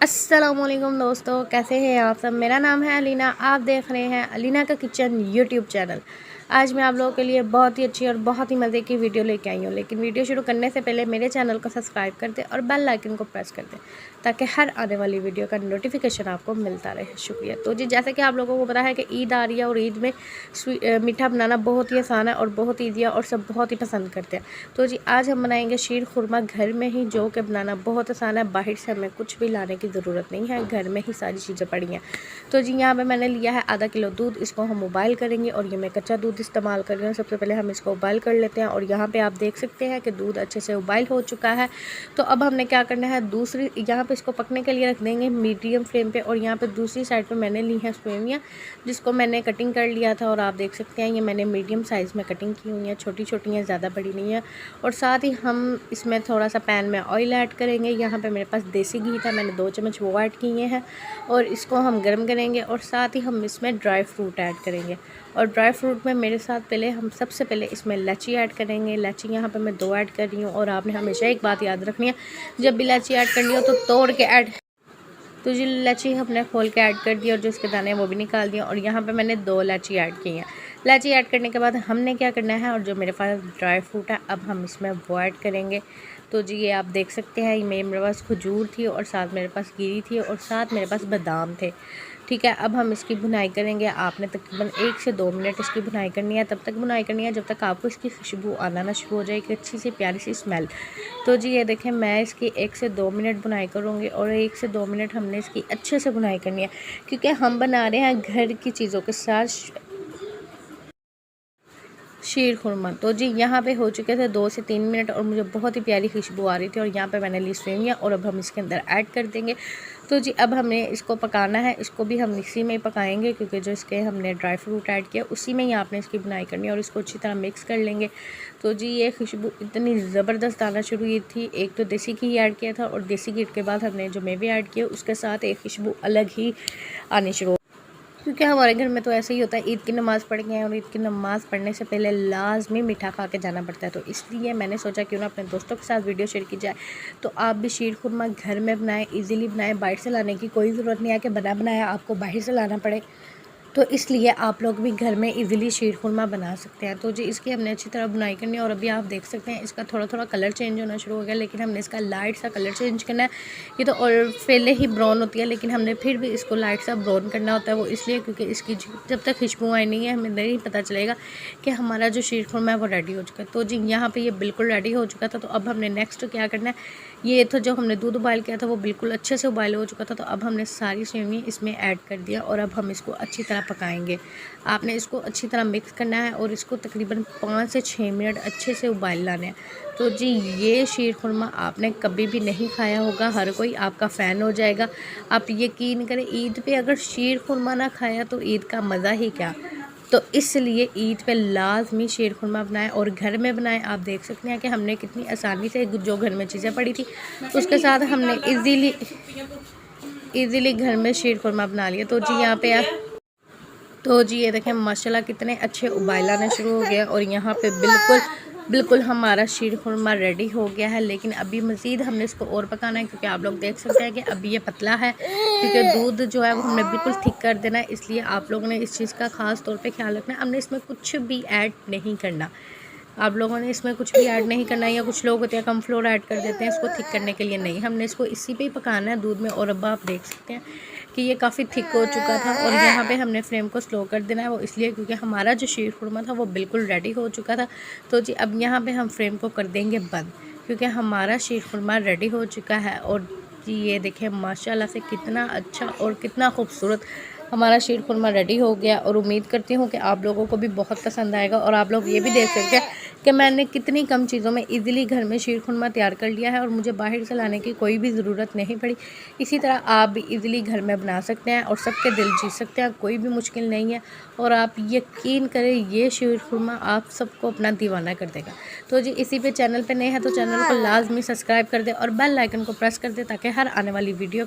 अस्सलामुअलैकुम दोस्तों, कैसे हैं आप सब। मेरा नाम है अलीना, आप देख रहे हैं अलीना का किचन यूट्यूब चैनल। आज मैं आप लोगों के लिए बहुत ही अच्छी और बहुत ही मज़े की वीडियो लेके आई हूँ। लेकिन वीडियो शुरू करने से पहले मेरे चैनल को सब्सक्राइब कर दें और बेल आइकन को प्रेस कर दें ताकि हर आने वाली वीडियो का नोटिफिकेशन आपको मिलता रहे। शुक्रिया। तो जी, जैसे कि आप लोगों को पता है कि ईद आ रही है और ईद में मीठा बनाना बहुत ही आसान है और बहुत ईजी है और सब बहुत ही पसंद करते हैं। तो जी, आज हम बनाएंगे शीर खुरमा घर में ही, जो कि बनाना बहुत आसान है। बाहर से हमें कुछ भी लाने की ज़रूरत नहीं है, घर में ही सारी चीज़ें पड़ी हैं। तो जी, यहाँ पे मैंने लिया है आधा किलो दूध। इसको हम उबाल करेंगे और ये मैं कच्चा दूध इस्तेमाल कर रही हूँ। सबसे पहले हम इसको उबाल कर लेते हैं और यहाँ पे आप देख सकते हैं कि दूध अच्छे से उबाल हो चुका है। तो अब हमने क्या करना है, दूसरी यहाँ पे इसको पकने के लिए रख देंगे मीडियम फ्लेम पे। और यहाँ पे दूसरी साइड पे मैंने ली है सेवइयाँ, जिसको मैंने कटिंग कर लिया था। और आप देख सकते हैं ये मैंने मीडियम साइज़ में कटिंग की हुई है, छोटी छोटी हैं, ज़्यादा बड़ी नहीं है। और साथ ही हम इसमें थोड़ा सा पैन में ऑयल ऐड करेंगे। यहाँ पे मेरे पास देसी घी था, मैंने 2 चम्मच वो ऐड किए हैं और इसको हम गर्म करेंगे। और साथ ही हम इसमें ड्राई फ्रूट ऐड करेंगे। और ड्राई फ्रूट में मेरे साथ पहले हम सबसे पहले इसमें इलायची ऐड करेंगे। इलायची यहाँ पे मैं 2 ऐड कर रही हूँ। और आपने हमेशा एक बात याद रखनी है, जब इलायची ऐड करनी हो तो तोड़ के ऐड। तो जी, इलायची हमने खोल के ऐड कर दिया और जो इसके दाने हैं वो भी निकाल दिए। और यहाँ पे मैंने 2 इलायची ऐड की हैं। इलायची ऐड करने के बाद हमने क्या करना है, और जो मेरे पास ड्राई फ्रूट है अब हम इसमें वो ऐड करेंगे। तो जी, ये आप देख सकते हैं, मेरे पास खजूर थी और साथ मेरे पास गिरी थी और साथ मेरे पास बादाम थे। ठीक है, अब हम इसकी भुनाई करेंगे। आपने तकरीबन 1 से 2 मिनट इसकी भुनाई करनी है। तब तक भुनाई करनी है जब तक आपको इसकी खुशबू आना ना शुरू हो जाए, एक अच्छी सी प्यारी सी स्मेल। तो जी, ये देखें, मैं इसकी 1 से 2 मिनट भुनाई करूँगी और 1 से 2 मिनट हमने इसकी अच्छे से भुनाई करनी है, क्योंकि हम बना रहे हैं घर की चीज़ों के साथ शीर खुरमा। तो जी, यहाँ पे हो चुके थे 2 से 3 मिनट और मुझे बहुत ही प्यारी खुशबू आ रही थी। और यहाँ पे मैंने ली सेवइयाँ और अब हम इसके अंदर ऐड कर देंगे। तो जी, अब हमें इसको पकाना है। इसको भी हम इसी में ही पकाएंगे, क्योंकि जो इसके हमने ड्राई फ्रूट ऐड किया उसी में ही आपने इसकी बुनाई करनी है। और इसको अच्छी तरह मिक्स कर लेंगे। तो जी, ये खुशबू इतनी ज़बरदस्त आना शुरू हुई थी। एक तो देसी घी ऐड किया था और देसी घी के बाद हमने जो मेवे ऐड किए उसके साथ एक खुशबू अलग ही आनी शुरू, क्योंकि हमारे घर में तो ऐसे ही होता है, ईद की नमाज़ पढ़ गए हैं और ईद की नमाज़ पढ़ने से पहले लाजमी मीठा खा के जाना पड़ता है। तो इसलिए मैंने सोचा क्यों ना अपने दोस्तों के साथ वीडियो शेयर की जाए। तो आप भी शीर खुरमा घर में बनाएं, इजीली बनाएं, बाहर से लाने की कोई ज़रूरत नहीं है कि बना बनाया आपको बाहर से लाना पड़े। तो इसलिए आप लोग भी घर में इजीली शीर खुरमा बना सकते हैं। तो जी, इसकी हमने अच्छी तरह बुनाई करनी है। और अभी आप देख सकते हैं इसका थोड़ा थोड़ा कलर चेंज होना शुरू हो गया, लेकिन हमने इसका लाइट सा कलर चेंज करना है। ये तो और पहले ही ब्राउन होती है, लेकिन हमने फिर भी इसको लाइट सा ब्राउन करना होता है। वो इसलिए क्योंकि इसकी जब तक खुशबू आई नहीं है हमें नहीं पता चलेगा कि हमारा जो शीर खुरमा है वो रेडी हो चुका है। तो जी, यहाँ पर ये बिल्कुल रेडी हो चुका था। तो अब हमने नेक्स्ट क्या करना है, ये तो जो हमने दूध उबाल किया था वो बिल्कुल अच्छे से उबाल हो चुका था। तो अब हमने सारी सेवइयाँ इसमें ऐड कर दिया और अब हम इसको अच्छी तरह पकाएंगे। आपने इसको अच्छी तरह मिक्स करना है और इसको तकरीबन 5 से 6 मिनट अच्छे से उबाल लाना है। तो जी, ये शीर खुरमा आपने कभी भी नहीं खाया होगा, हर कोई आपका फ़ैन हो जाएगा। आप यकीन करें, ईद पे अगर शीर खुरमा ना खाया तो ईद का मज़ा ही क्या। तो इसलिए ईद पे लाजमी शीर खुरमा बनाएं और घर में बनाएं। आप देख सकते हैं कि हमने कितनी आसानी से जो घर में चीज़ें पड़ी थी उसके साथ हमने इजीली घर में शीर खुरमा बना लिया। तो जी, यहाँ पे तो जी, ये देखें माशाल्लाह कितने अच्छे उबाल आने शुरू हो गया और यहाँ पे बिल्कुल हमारा शीर खुरमा रेडी हो गया है। लेकिन अभी मज़ीद हमने इसको और पकाना है, क्योंकि आप लोग देख सकते हैं कि अभी ये पतला है, क्योंकि दूध जो है वो हमने बिल्कुल थिक कर देना है। इसलिए आप लोगों ने इस चीज़ का ख़ास तौर पे ख्याल रखना है। हमने इसमें कुछ भी ऐड नहीं करना, आप लोगों ने इसमें कुछ भी ऐड नहीं करना। या कुछ लोग होते हैं कम फ्लोर ऐड कर देते हैं इसको थिक करने के लिए, नहीं, हमने इसको इसी पे ही पकाना है दूध में। और अब आप देख सकते हैं कि ये काफ़ी थिक हो चुका था और यहाँ पे हमने फ्लेम को स्लो कर देना है, वो इसलिए क्योंकि हमारा जो शीर खुरमा था वो बिल्कुल रेडी हो चुका था। तो जी, अब यहाँ पे हम फ्लेम को कर देंगे बंद, क्योंकि हमारा शीर खुरमा रेडी हो चुका है। और जी, ये देखें माशाल्लाह से कितना अच्छा और कितना खूबसूरत हमारा शीर खुरमा रेडी हो गया। और उम्मीद करती हूँ कि आप लोगों को भी बहुत पसंद आएगा। और आप लोग ये भी देख सकते हैं कि मैंने कितनी कम चीज़ों में इजीली घर में शीर खुरमा तैयार कर लिया है और मुझे बाहर से लाने की कोई भी ज़रूरत नहीं पड़ी। इसी तरह आप भी इजीली घर में बना सकते हैं और सबके दिल जीत सकते हैं, कोई भी मुश्किल नहीं है। और आप यकीन करें, ये शीर खुरमा आप सबको अपना दीवाना कर देगा। तो जी, इसी पे चैनल पे नए हैं तो चैनल को लाजमी सब्सक्राइब कर दे और बेल आइकन को प्रेस कर दे ताकि हर आने वाली वीडियो